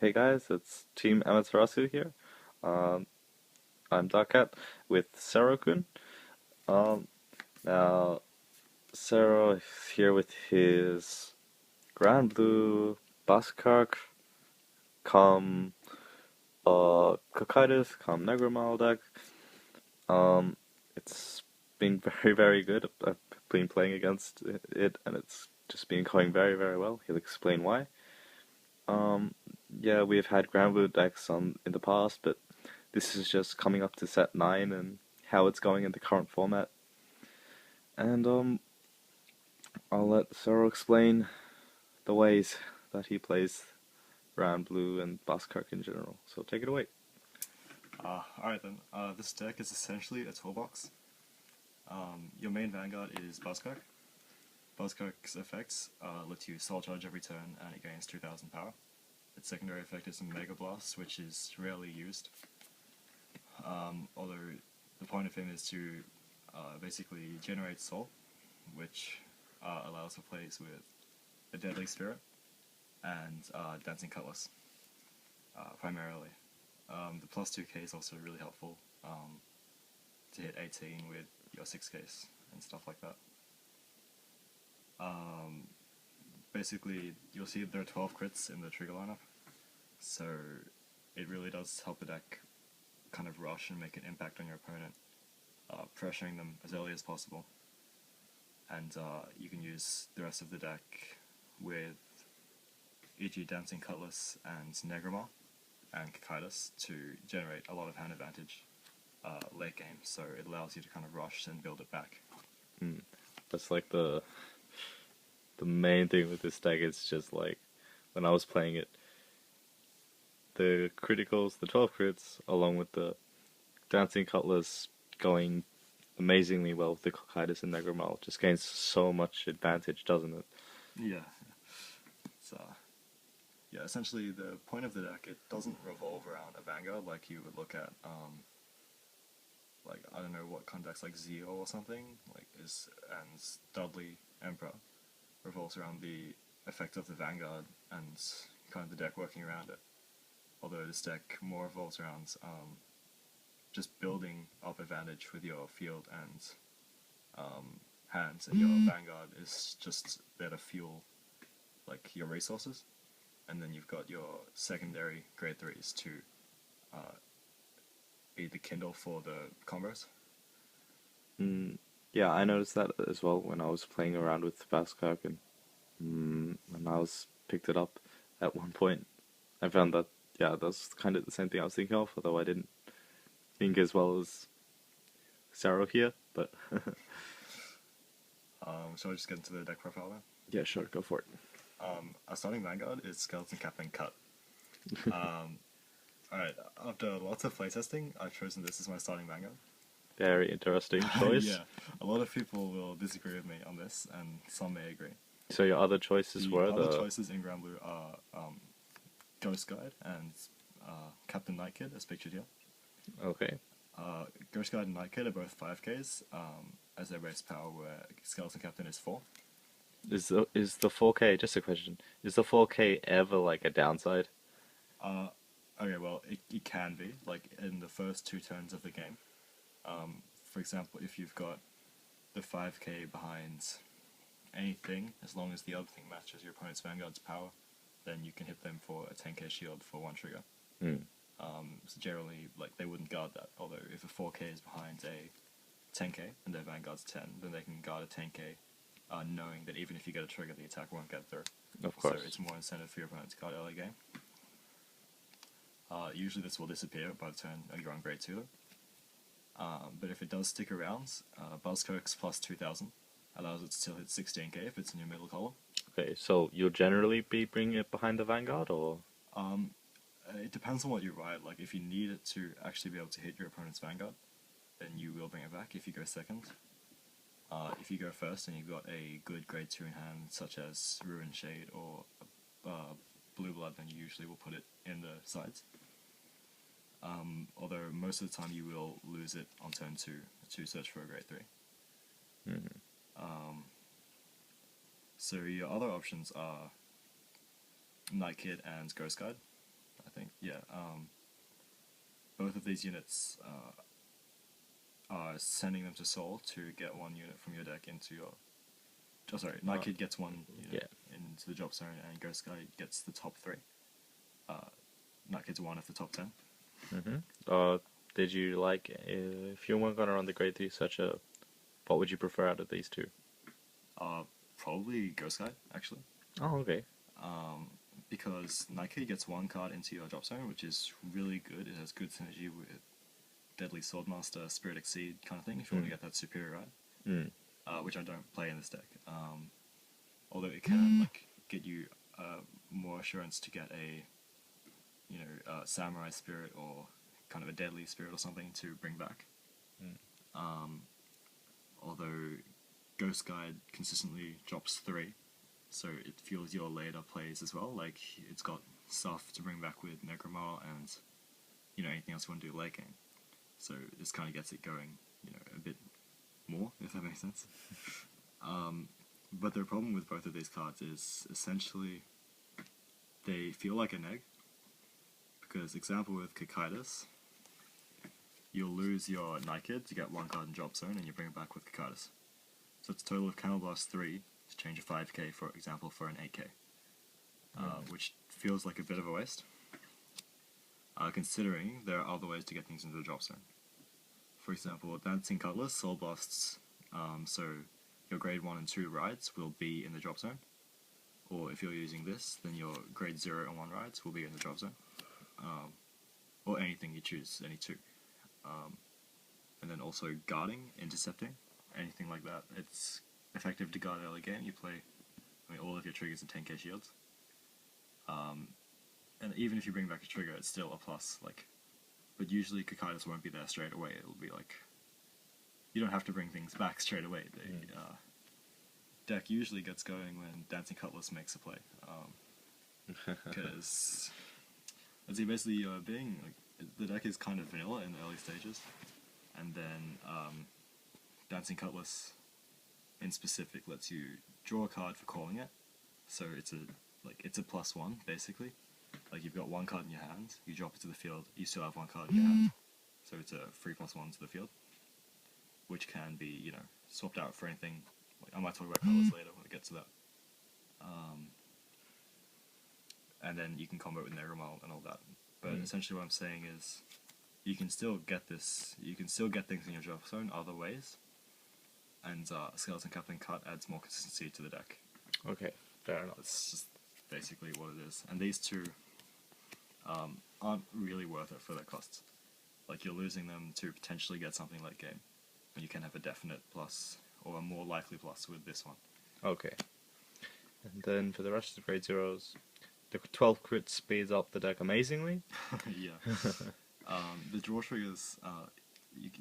Hey guys, it's Team Amaterasu here. Um, I'm Darkat with Sero-kun. Um, now, Sero is here with his Granblue, Basskirk, come Cutlass, come Negramal deck. Um, it's been very, very good. I've been playing against it, and it's just been going very, very well. He'll explain why. Um, yeah, we've had Granblue decks on in the past, but this is just coming up to set 9 and how it's going in the current format. And I'll let Sero explain the ways that he plays Granblue and Basskirk in general. So take it away. Alright then, this deck is essentially a toolbox. Your main Vanguard is Basskirk. Basskirk's effects let you soul charge every turn and it gains 2000 power. Its secondary effect is Mega Blast, which is rarely used. Although the point of him is to basically generate soul, which allows for plays with a Deadly Spirit and Dancing Cutlass, primarily. The plus 2k is also really helpful to hit 18 with your 6ks and stuff like that. Basically, you'll see there are 12 crits in the trigger lineup, so it really does help the deck kind of rush and make an impact on your opponent, pressuring them as early as possible. And you can use the rest of the deck with e.g. Dancing Cutlass and Negramar and Cutlass to generate a lot of hand advantage late game, so it allows you to kind of rush and build it back. That's like the main thing with this deck. It's just like when I was playing it, the criticals, the 12 crits, along with the Dancing Cutlass going amazingly well with the Cutlass and Negramar, just gains so much advantage, doesn't it? Yeah. It's, yeah, essentially the point of the deck, it doesn't revolve around a Vanguard like you would look at, like, I don't know what kind of decks like Zeo or something, and Dudley Emperor revolves around the effect of the Vanguard and kind of the deck working around it. Although this deck more revolves around just building up advantage with your field and hands, and your Vanguard is just there to fuel like your resources, and then you've got your secondary grade 3s to be the Kindle for the combos. Yeah, I noticed that as well when I was playing around with Basskirk and when I was picked it up at one point. I found that, yeah, that's kind of the same thing I was thinking of, although I didn't think as well as Sero here, but Shall I just get into the deck profile then? yeah, sure, go for it. Our starting Vanguard is Skeleton Captain Cut. Alright, after lots of playtesting, I've chosen this as my starting Vanguard. Very interesting choice. Yeah, a lot of people will disagree with me on this, and some may agree. So your other choices were The other choices in Granblue are Ghost Guide and Captain Nightkid, as pictured here. Okay. Ghost Guide and Nightkid are both 5ks, as their base power, where Skeleton Captain is 4. Is the 4K, just a question, is the 4K ever like a downside? Okay, well, it can be, like in the first 2 turns of the game. For example, if you've got the 5k behind anything, as long as the other thing matches your opponent's Vanguard's power, then you can hit them for a 10k shield for 1 trigger. So generally, like, they wouldn't guard that, although if a 4k is behind a 10k and their Vanguard's 10, then they can guard a 10k, knowing that even if you get a trigger, the attack won't get through. Of course. So it's more incentive for your opponent to guard early game. Usually this will disappear by the turn you're on grade 2 though. But if it does stick around, Basskirk's plus 2000 allows it to still hit 16k if it's in your middle column. Okay, so you'll generally be bringing it behind the Vanguard, or? It depends on what you ride. Like, if you need it to actually be able to hit your opponent's Vanguard, then you will bring it back if you go second. If you go first and you've got a good grade 2 in hand, such as Ruin Shade or Blue Blood, then you usually will put it in the sides. Although most of the time you will lose it on turn 2 to search for a grade 3. So your other options are Nightkid and Ghost Guide. think. Yeah. Both of these units are sending them to Soul to get one unit from your deck into your. Oh, sorry, Night Kid gets one unit into the drop zone, and Ghost Guy gets the top 3. Night Kid's one of the top 10. Did you like, if you weren't gonna run the grade 3 such a, what would you prefer out of these two? Probably Ghost Guy, actually. Oh, okay. Because Night Kid gets one card into your drop zone, which is really good. It has good synergy with Deadly Swordmaster, Spirit Exceed kind of thing, if you want to get that superior ride. Which I don't play in this deck. Although it can like get you more assurance to get a Samurai Spirit or kind of a Deadly Spirit or something to bring back. Although Ghost Guide consistently drops 3, so it fuels your later plays as well. Like, it's got stuff to bring back with Necromar and anything else you want to do late game. So this kind of gets it going, a bit more, if that makes sense. But the problem with both of these cards is essentially they feel like an egg. Because, example with Cutlass, you'll lose your Night Kid to get one card in drop zone, and you bring it back with Cutlass. So it's a total of Camel Blast 3 to change a 5k, for example, for an 8k. Which feels like a bit of a waste. Considering there are other ways to get things into the drop zone. For example, Dancing Cutlass, Soul Blasts, so your grade 1 and 2 rides will be in the drop zone. Or if you're using this, then your grade 0 and 1 rides will be in the drop zone. Or anything you choose, any 2. And then also guarding, intercepting, anything like that. It's effective to guard early game. You play all of your triggers and 10k shields. And even if you bring back a trigger, it's still a plus. But usually Cicadus won't be there straight away. It'll be like, you don't have to bring things back straight away. The deck usually gets going when Dancing Cutlass makes a play. Because as he basically being the deck is kind of vanilla in the early stages, and then Dancing Cutlass in specific lets you draw a card for calling it. So it's a +1 basically. Like, you've got one card in your hand, you drop it to the field, you still have one card in your hand. So it's a free +1 to the field, which can be, swapped out for anything. I might talk about colors later when we get to that. And then you can combo with Negromal and all that. But essentially what I'm saying is, you can still get things in your drop zone other ways, and Skeleton Captain Cut adds more consistency to the deck. Okay, fair enough. That's just basically what it is. And these two aren't really worth it for their costs. Like, you're losing them to potentially get something late game, and you can have a definite plus, or a more likely plus with this one. Okay. And then for the rest of the grade 0s, the 12 crit speeds up the deck amazingly. Yeah. The draw triggers,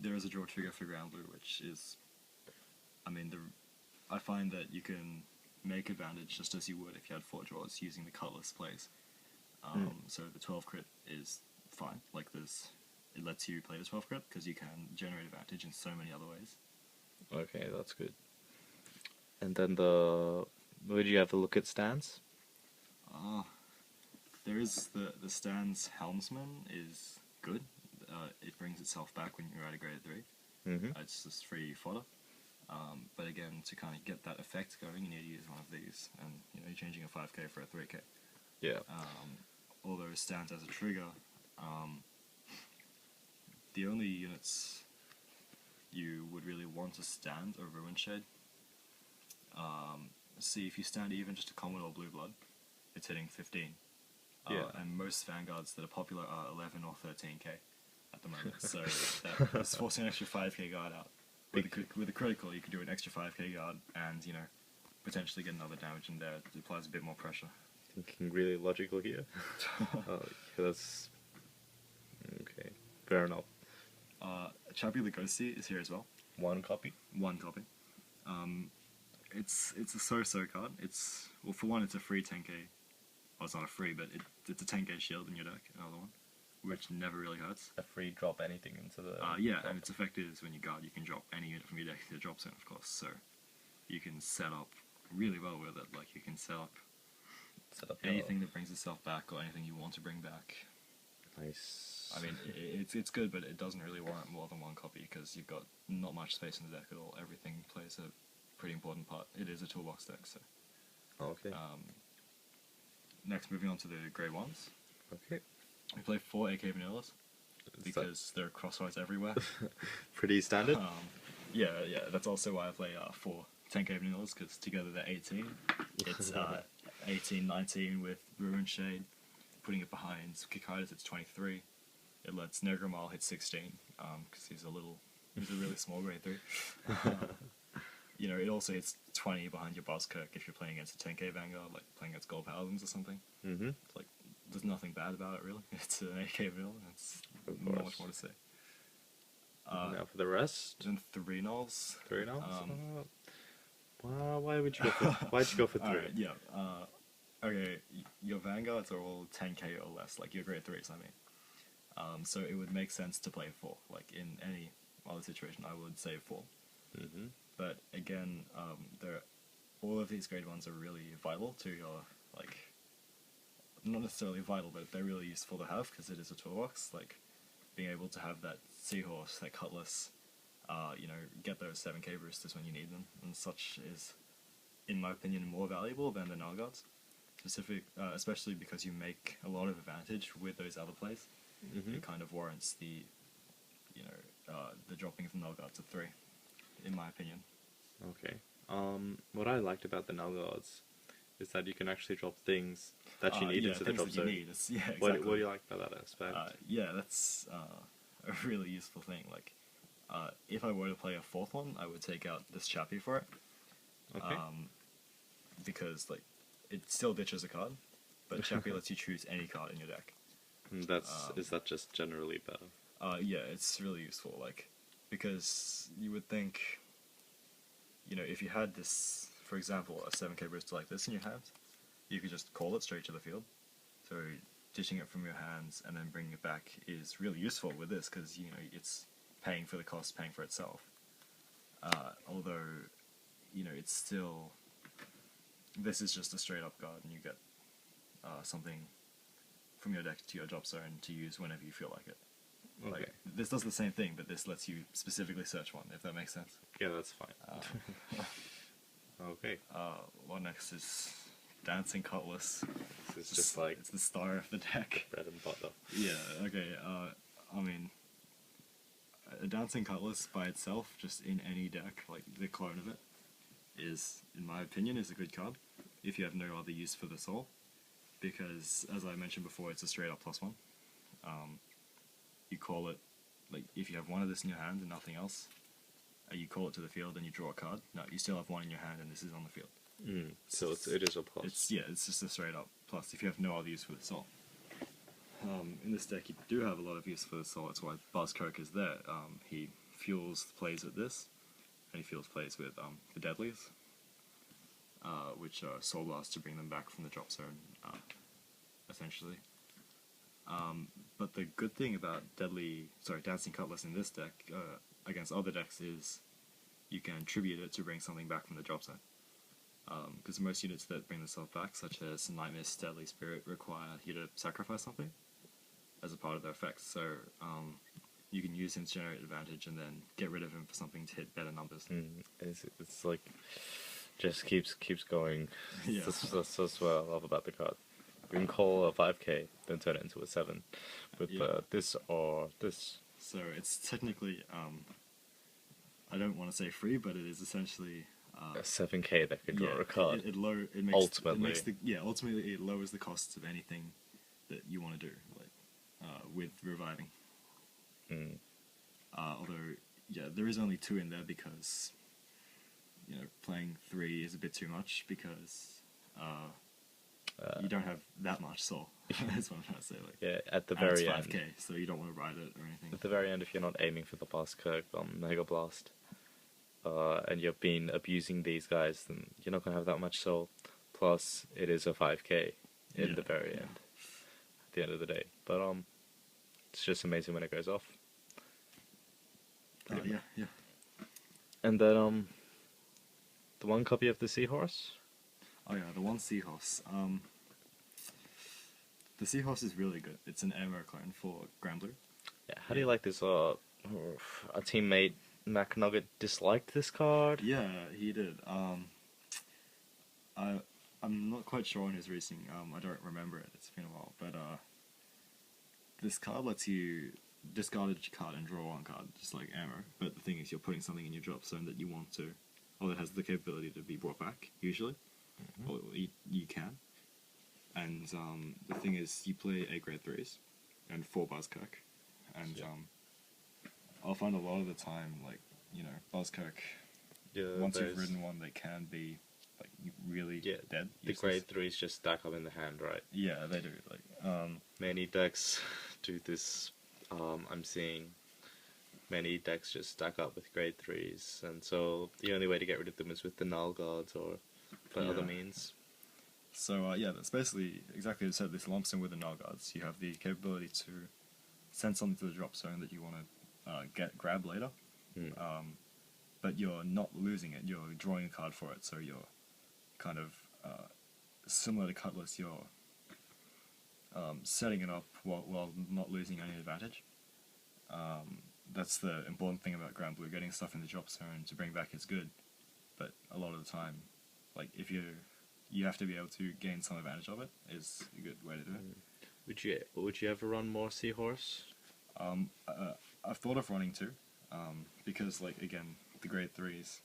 there is a draw trigger for Granblue, which is, I find that you can make advantage just as you would if you had 4 draws using the Cutlass plays. So the 12 crit is fine. It lets you play the 12 crit because you can generate advantage in so many other ways. Okay, that's good. And then would you have to look at stance? There is the Stan's Helmsman is good. It brings itself back when you're at a grade 3. It's just free fodder. But again, to kind of get that effect going, you need to use one of these, and you're changing a 5k for a 3k. Yeah. Although it stands as a trigger, the only units you would really want to stand are Ruin Shade. See, if you stand even just a Common or Blue Blood, it's hitting 15. And most Vanguards that are popular are 11 or 13k at the moment, so that's forcing an extra 5k guard out. With a critical, you could do an extra 5k guard and, potentially get another damage in there. It applies a bit more pressure. Thinking really logical here. That's... Okay, fair enough. Chappie the Ghosty is here as well. One copy? One copy. It's a so-so card. For one, it's a free 10k. Well, it's not a free, but it's a 10k shield in your deck, another one, which never really hurts. A free drop anything into the... yeah, and its effect is when you guard, you can drop any unit from your deck to the drop zone, of course, so you can set up really well with it. Like, you can set up anything that brings itself back, or anything you want to bring back. Nice. I mean, it's good, but it doesn't really warrant more than one copy because you've got not much space in the deck at all. Everything plays a pretty important part. It is a toolbox deck, so. Okay. Next, moving on to the grade ones. Okay. We play 4 AK Vanillas Is because there are crossfires everywhere. pretty standard? Yeah, that's also why I play 4 10k Vanillas because together they're 18. It's 18, 19 with Ruin Shade. Putting it behind Kikaitis, it's 23. It lets Negromal hit 16 because he's a really small grade 3. You know, it also hits 20 behind your Basskirk if you're playing against a 10k Vanguard, like playing against Gold Paladins or something. Mm-hmm. It's like, there's nothing bad about it, really. It's an AK vanilla, that's not much more to say. Now for the rest. Then 3 nulls. 3 now? Well, why would you go for, why'd you go for 3? Alright, yeah. Okay, your Vanguards are all 10k or less, like your grade 3s, I mean. So it would make sense to play 4. Like, in any other situation, I would say 4. Mm-hmm. But again, all of these grade 1s are really vital to your, like, not necessarily vital, but they're really useful to have because it is a toolbox. Like, being able to have that Seahorse, that Cutlass, you know, get those 7k boosters when you need them, and such is, in my opinion, more valuable than the Nulguards. Especially because you make a lot of advantage with those other plays. Mm-hmm. It kind of warrants the, you know, the dropping of the Nulguard to 3, in my opinion. Okay. What I liked about the Nulguards is that you can actually drop things that you need into the drop zone. Yeah, exactly. What do you like about that aspect? Yeah, that's a really useful thing. Like, if I were to play a 4th one, I would take out this Chappie for it. Okay. Because, like, it still ditches a card, but Chappie lets you choose any card in your deck. Is that just generally better? Yeah, it's really useful, like, because you would think, you know, if you had this, for example, a 7k booster like this in your hand, you could just call it straight to the field. So ditching it from your hands and then bringing it back is really useful with this, because, you know, it's paying for the cost, paying for itself. Although, you know, it's still, this is just a straight up card, and you get something from your deck to your drop zone to use whenever you feel like it. Okay. Like, this does the same thing, but this lets you specifically search one, if that makes sense. Yeah, that's fine. Okay. What next is Dancing Cutlass. This is just like it's the star of the deck. bread and butter. Yeah, okay, I mean, a Dancing Cutlass by itself, just in any deck, like the clone of it, is, in my opinion, is a good card, if you have no other use for the soul, because, as I mentioned before, it's a straight up +1. You call it, like, if you have one of this in your hand and nothing else, you call it to the field and you draw a card. No, you still have one in your hand and this is on the field. So it is a plus. It's just a straight up plus if you have no other use for the soul. In this deck you do have a lot of use for the soul, that's why Basskirk is there. He fuels plays with this, and he fuels plays with the Deadlies, which are Soul Blast to bring them back from the drop zone, essentially. But the good thing about Dancing Cutlass in this deck, against other decks, is you can tribute it to bring something back from the drop zone. Because most units that bring themselves back, such as Nightmist, Deadly Spirit, require you to sacrifice something as a part of their effects. So you can use him to generate advantage and then get rid of him for something to hit better numbers. It's like, just keeps going. Yeah. That's what I love about the card. We can call a 5k, then turn it into a 7 with this or this. So it's technically, I don't want to say free, but it is essentially a 7k that can draw a card. Ultimately it lowers the costs of anything that you want to do, like with reviving. Although, yeah, there is only 2 in there because, you know, playing 3 is a bit too much because you don't have that much soul. That's what I'm trying to say. Like, yeah, at the very end. It's 5k, so you don't want to ride it or anything. At the very end, if you're not aiming for the Basskirk Mega Blast, and you've been abusing these guys, then you're not going to have that much soul. Plus, it is a 5k in the very end, at the end of the day. But it's just amazing when it goes off. Yeah. And then the one copy of the Seahorse. Oh yeah, the one Seahorse. The Seahorse is really good. It's an ammo clone for Granblue. Yeah, how do you like this? A teammate McNugget disliked this card. Yeah, he did. I'm not quite sure on his reasoning. I don't remember it. It's been a while, but this card lets you discard a card and draw one card, just like ammo. But the thing is, you're putting something in your drop zone that you want to, or that has the capability to be brought back, usually. Or you can. And the thing is, you play 8 grade 3s and 4 Basskirk. And I'll find a lot of the time, like, Basskirk, once you've ridden one, they can be like really dead. The grade 3s just stack up in the hand, right? Yeah, they do. Like, many decks do this. I'm seeing many decks just stack up with grade 3s, and so the only way to get rid of them is with the null guards or by other means. So that's basically exactly as I said. This lumps in with the null guards. You have the capability to send something to the drop zone that you want to grab later, but you're not losing it. You're drawing a card for it, so you're kind of similar to Cutlass. You're setting it up while not losing any advantage. That's the important thing about Granblue. Getting stuff in the drop zone to bring back is good, but a lot of the time, like if you have to be able to gain some advantage of it is a good way to do it. Would you ever run more Seahorse? I've thought of running too, because like again the grade 3s,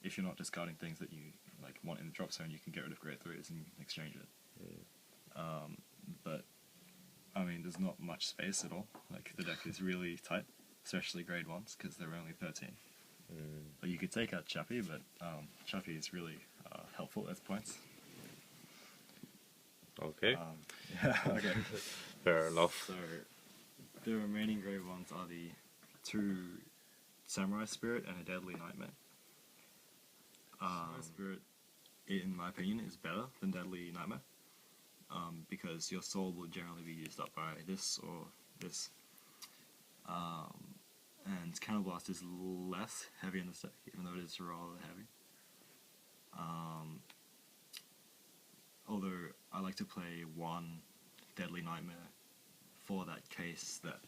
if you're not discarding things that you like want in the drop zone, you can get rid of grade 3s and exchange it. But I mean, there's not much space at all. Like the deck is really tight, especially grade 1s because they're only 13. But you could take out Chappie, but Chappie is really helpful at points. Okay. Okay. Fair enough. So the remaining grade 1s are the 2 Samurai Spirit and a Deadly Nightmare. Samurai Spirit, in my opinion, is better than Deadly Nightmare, because your soul will generally be used up by this or this. And Counterblast is less heavy in the deck, even though it is rather heavy. Although I like to play one Deadly Nightmare for that case that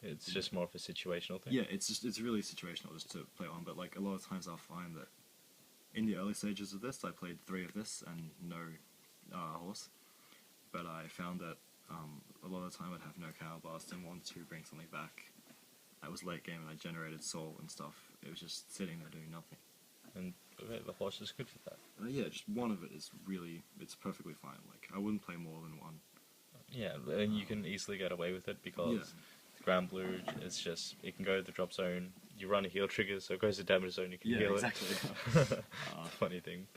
it's just more of a situational thing. Yeah, it's really situational just to play on. But like a lot of times I'll find that in the early stages of this, I played 3 of this and no horse. But I found that a lot of the time I'd have no Counterblast and want to bring something back. I was late game and I generated soul and stuff. It was just sitting there doing nothing. And the horse is good for that. Yeah, just one of it is really, it's perfectly fine. Like, I wouldn't play more than one. Yeah, and you can easily get away with it because Granblue is just, it can go to the drop zone, you run a heal trigger, so it goes to damage zone, you can heal exactly. it. Funny thing.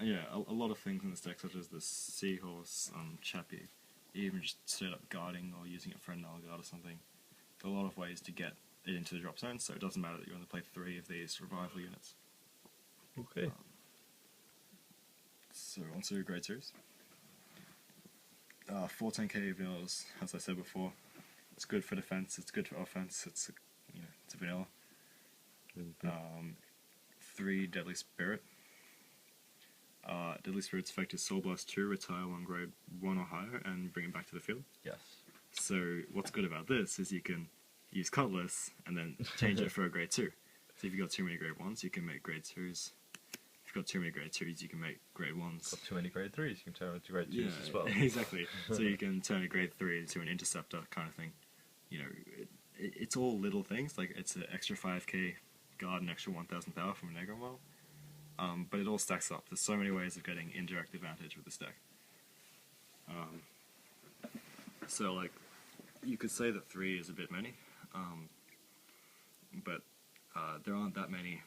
Yeah, a lot of things in this deck, such as the Seahorse, Chappie, even just straight up guarding or using it for a null guard or something. There are a lot of ways to get it into the drop zone, so it doesn't matter that you only play 3 of these revival units. Okay. So on to grade 2s. 14k vanillas, as I said before. It's good for defense, it's good for offense, it's a vanilla. 3 Deadly Spirit. Deadly Spirit's effect is Soul Blast 2, retire 1 grade 1 or higher, and bring it back to the field. Yes. So what's good about this is you can use Cutlass and then change it for a grade 2. So if you've got too many grade 1s, you can make grade 2s. If you've got too many grade 2s, you can make grade 1s. Got too many grade 3s, you can turn it into grade 2s as well. Exactly. So you can turn a grade 3 into an interceptor kind of thing. It's all little things, like it's an extra 5k guard and extra 1000 power from a Negron. But it all stacks up. There's so many ways of getting indirect advantage with this deck. So like, you could say that 3 is a bit many, but there aren't that many,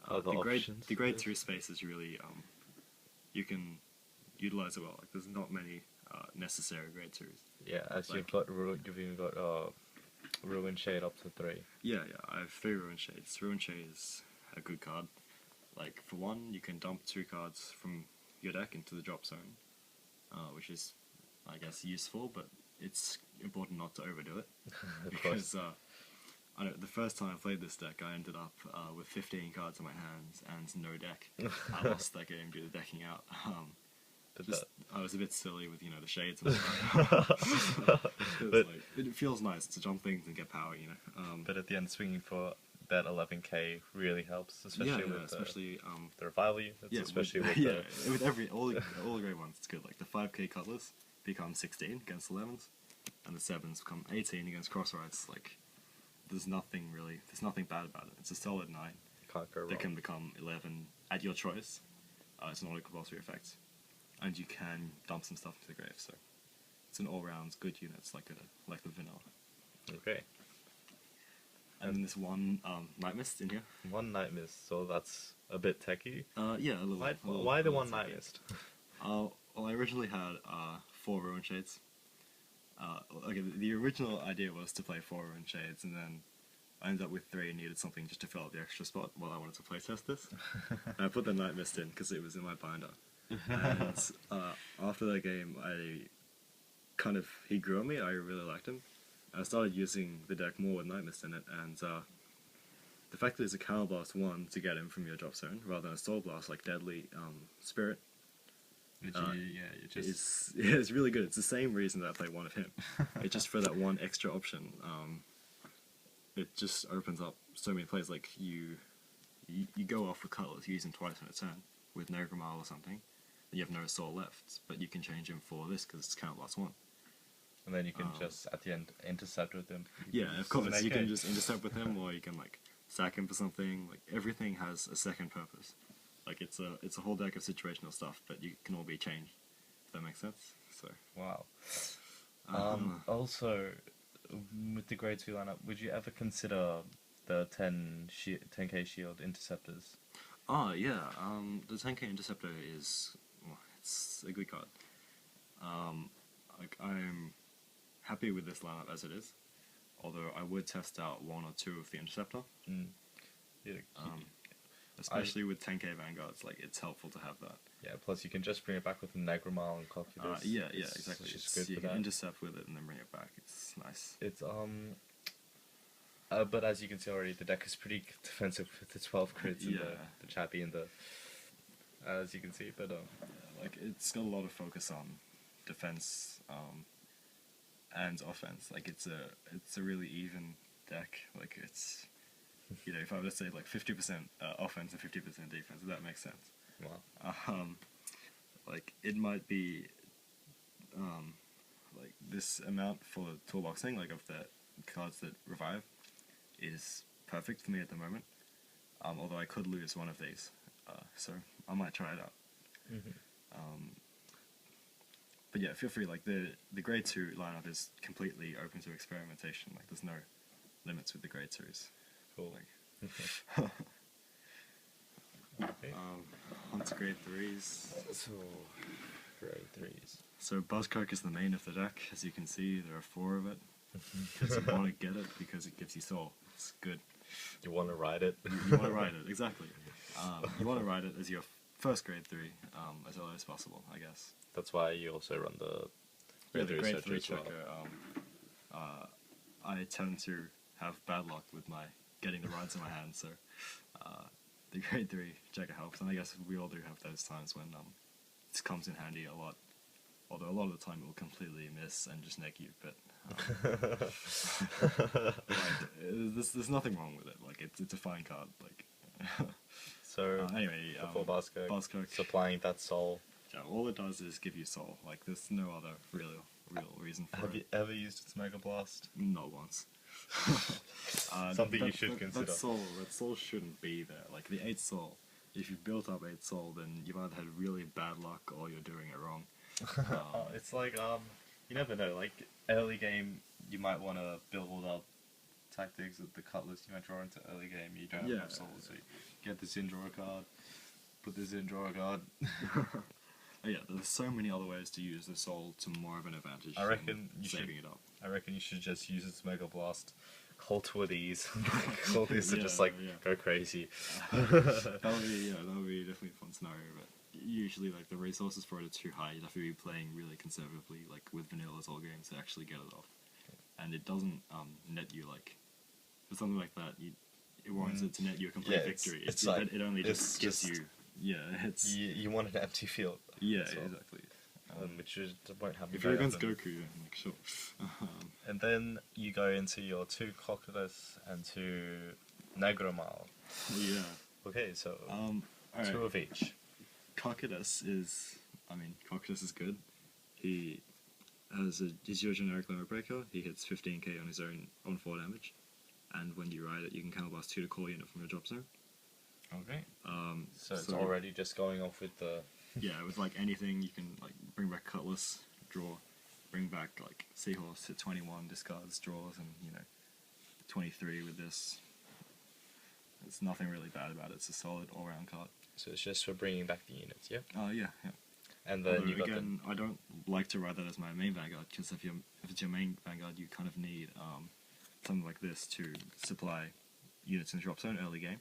Other options. The grade 2 space is really, you can utilize it well. Like, there's not many necessary grade 2s. Yeah, as like, you've even got Ruin Shade up to 3. Yeah, I have 3 Ruin Shades. Ruin Shade is a good card. Like, for one, you can dump 2 cards from your deck into the drop zone, which is, I guess, useful, but it's important not to overdo it. Because, I know, the first time I played this deck, I ended up with 15 cards in my hands and no deck. I lost that game due to decking out. But Just I was a bit silly with the shades and all that. But- Like, it feels nice to jump things and get power, you know. but at the end, swinging for that 11k really helps, especially with especially the revival units, yeah, especially with, with yeah, with all the great ones. It's good. Like the 5k Cutlass become 16 against 11s, and the 7s become 18 against crossrides. Like there's nothing bad about it. It's a solid 9 can't go wrong. that can become 11 at your choice. It's not a compulsory effect, and you can dump some stuff into the grave. So it's an all-round good unit. It's like the vanilla. Okay, And then there's one Night Mist in here. one Night Mist, so that's a bit techy. Yeah, a little. Why the one techy. Night Mist? Well, I originally had 4 Ruin Shades. Okay, the original idea was to play 4 Ruin Shades, and then I ended up with 3 and needed something just to fill up the extra spot while I wanted to playtest this. And I put the Night Mist in because it was in my binder. And after that game, he grew on me. I really liked him. I started using the deck more with Night Mist in it, and the fact that it's a Counterblast 1 to get him from your drop zone rather than a Soul Blast like Deadly Spirit. It's really good. It's the same reason that I play one of him. It's just for that one extra option. It just opens up so many plays. Like you go off with Cutlass, you use him twice in a turn with Negramar or something, and you have no soul left, but you can change him for this because it's Counterblast 1. And then you can just at the end intercept with him. Yeah, of course. You AK. can just intercept with him, or you can like sack him for something. Like everything has a second purpose. Like it's a whole deck of situational stuff, but you can all be changed. If that makes sense. So Wow. uh, Also, with the grade 2 lineup, would you ever consider the 10k shield interceptors? yeah. The 10k Interceptor it's a good card. Like I'm happy with this lineup as it is. Although I would test out 1 or 2 of the Interceptor. Yeah, Especially with 10k Vanguards, like it's helpful to have that. yeah, plus you can just bring it back with Negramar and Cutlass. Exactly. It's just good You for can that. intercept with it and then bring it back. It's nice. It's but as you can see already, the deck is pretty defensive with the 12 crits and the chappy and the, as you can see. But Like it's got a lot of focus on defense and offense. Like it's a really even deck. Like it's if I were to say like 50% offense and 50% defense, if that makes sense. wow. Like it might be like this amount for the toolboxing, like of the cards that revive, is perfect for me at the moment. Although I could lose one of these, so I might try it out. But yeah, feel free. Like the grade 2 lineup is completely open to experimentation. Like there's no limits with the grade 2s. Cool. Like, Okay. on to grade 3s. So, grade 3s. So Basskirk is the main of the deck. As you can see, there are 4 of it. Because you want to get it because it gives you soul. It's good. You want to ride it? You want to ride it, exactly. You want to ride it as your first grade 3 as early as possible, I guess. That's why you also run the The grade 3 as well. checker. I tend to have bad luck with my getting the rides in my hand, so the grade 3 checker helps, and I guess we all do have those times when this comes in handy a lot. Although a lot of the time it will completely miss and just neck you, but there's nothing wrong with it. Like it's a fine card. Like So anyway, before Basskirk, supplying that soul. yeah, all it does is give you soul. Like there's no other real reason for Have it. you ever used its Mega Blast? Not once. Something you should consider. That soul shouldn't be there. Like the 8 soul, if you've built up 8 soul, then you've either had really bad luck or you're doing it wrong. It's like you never know. Like early game, you might want to build up tactics with the Cutlass. You might draw into early game. You don't have enough souls, so you get this in, draw a card. Put this in, draw a card. Yeah, there's so many other ways to use the soul to more of an advantage. I reckon than you saving should. it up. I reckon you should just use its Mega Blast. Cult with these. Cult these to Yeah, just like yeah. go crazy. That would be definitely a fun scenario, but usually like the resources for it are too high. You'd have to be playing really conservatively, like with vanilla all games, to actually get it off. And it doesn't net you like for something like that. It warrants it to net you a complete victory. It's It only just gives just you Yeah, it's You want an empty field. yeah, as well, exactly. which won't happen If you're very against often. Goku, then like, sure. And then you go into your 2 Cutlass and 2 Negromal. Yeah. Okay, so Alright. 2 of each. Cutlass is, Cutlass is good. He he's your generic limit breaker. He hits 15k on his own on 4 damage, and when you ride it, you can counterblast 2 to core unit from your drop zone. Okay. So it's so- already just going off with the... Yeah, with like anything, you can like bring back Cutlass, draw, bring back like Seahorse, hit 21, discards, draws, and 23 with this. There's nothing really bad about it. It's a solid all-round card. So it's just for bringing back the units, yeah? Yeah. And then you got again, I don't like to ride that as my main Vanguard, because if it's your main Vanguard, you kind of need something like this to supply units in the drop zone early game.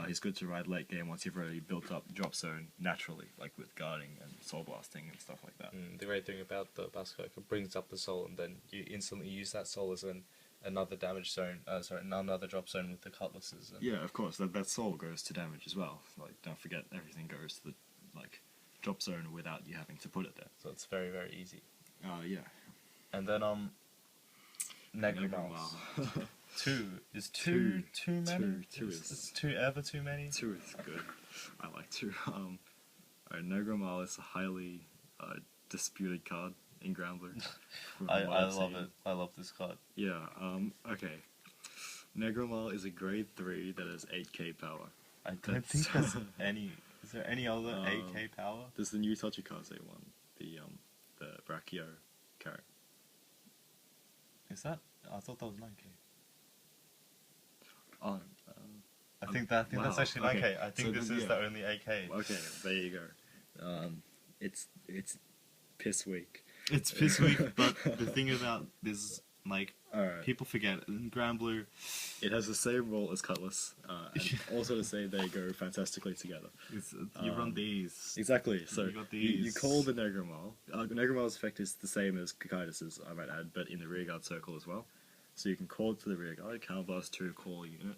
It's good to ride late game once you've already built up drop zone naturally, like with guarding and soul blasting and stuff like that. the great thing about the Basskirk, it brings up the soul, and then you instantly use that soul as another damage zone, another drop zone with the Cutlasses. And Yeah, of course, that soul goes to damage as well. Like, don't forget, everything goes to the drop zone without you having to put it there. So it's very, very easy. Yeah. And then Negromal. Wow. 2 is too many. Two is Is 2 ever too many? 2 is good. I like 2. Alright, Negromal is a highly disputed card in Granblue. I love it. I love this card. Yeah, okay. Negromal is a grade 3 that has 8k power. I don't think there's any. Is there any other 8k power? There's the new Tochikaze one, the Brachio carrot. Is that? I thought that was 9k. Oh, I think that's wow, actually 9k. okay. I think So this then, is yeah. the only 8k. okay, there you go. It's piss weak. It's piss weak, but the thing about this, like, Alright. people forget in Granblue, It has the same role as Cutlass, and also the same they go fantastically together. you run these. Exactly, so You got you these. call the Negromal. Negromal's effect is the same as Kakaitis's, I might add, but in the rearguard circle as well. So you can call it to the rearguard, counterblast 2 call unit,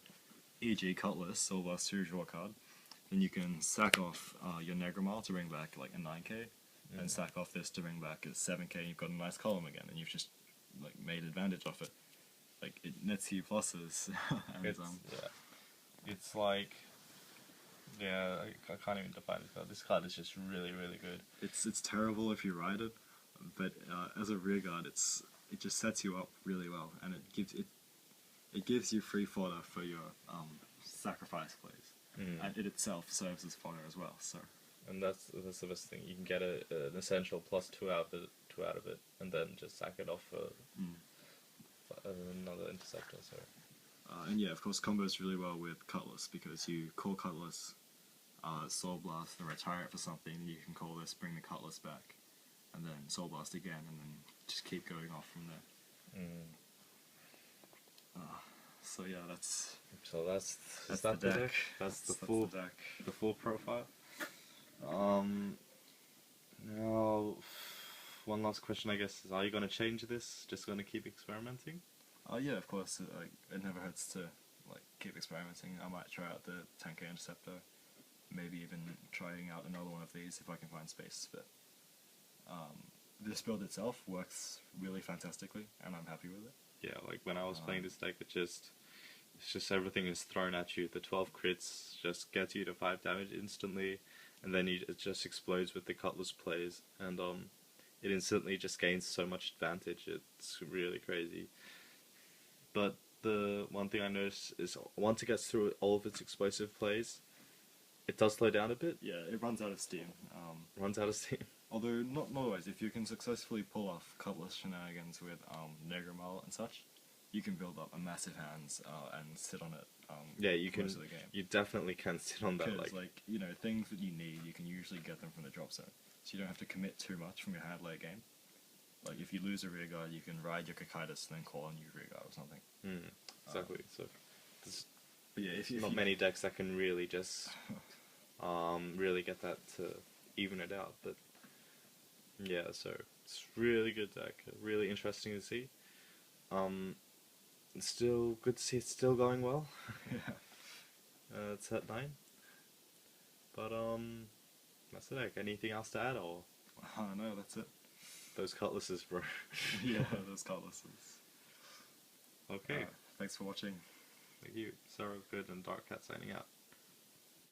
e.g. Cutlass, soul blast 2 draw card. Then you can sack off your Negromal to bring back like a 9k, and sack off this to bring back a 7k, and you've got a nice column again, and you've just like made advantage of it. Like, it nets you pluses. And, It's like, yeah, I can't even define it, but this card is just really, really good. it's terrible if you ride it, but as a rearguard, it just sets you up really well, and it gives you free fodder for your sacrifice plays, and it itself serves as fodder as well. So, And that's the best thing. You can get an essential +2 out of it, and then just sack it off for another interceptor. So. and yeah, of course, combos really well with Cutlass, because you call Cutlass, Soul Blast, and retire it for something, and you can call this, bring the Cutlass back, and then Soul Blast again, and then just keep going off from there. So yeah, that's That's the deck. That's the That's full the deck. the full profile. Now, one last question, I guess, is: are you going to change this? Just going to keep experimenting? Yeah, of course. It never hurts to keep experimenting. I might try out the 10k interceptor, maybe even trying out another one of these if I can find space. But this build itself works really fantastically, and I'm happy with it. Yeah, like when I was playing this deck, it's just everything is thrown at you. The 12 crits just get you to 5 damage instantly, and then it just explodes with the Cutlass plays, and it instantly just gains so much advantage. It's really crazy. But the one thing I noticed is once it gets through all of its explosive plays, it does slow down a bit. Yeah, it runs out of steam. Runs out of steam. Although not always. If you can successfully pull off Cutlass shenanigans with Negromal and such, you can build up a massive hands and sit on it. Yeah, you for can. most of the game. You definitely can sit on that. Because things that you need, you can usually get them from the drop zone, so you don't have to commit too much from your hand late game. Like if you lose a rearguard, you can ride your Kakaitis and then call on your rearguard or something. Exactly. So there's But yeah, if not many decks that can really just really get that to even it out. But yeah, so it's really good deck. Really interesting to see. It's still good to see it's still going well. Yeah. It's at 9. But that's it. Like, anything else to add, or No, that's it. those cutlasses, bro? Yeah, those cutlasses. Okay. Thanks for watching. Thank you. Sero Good and Dark Cat signing out.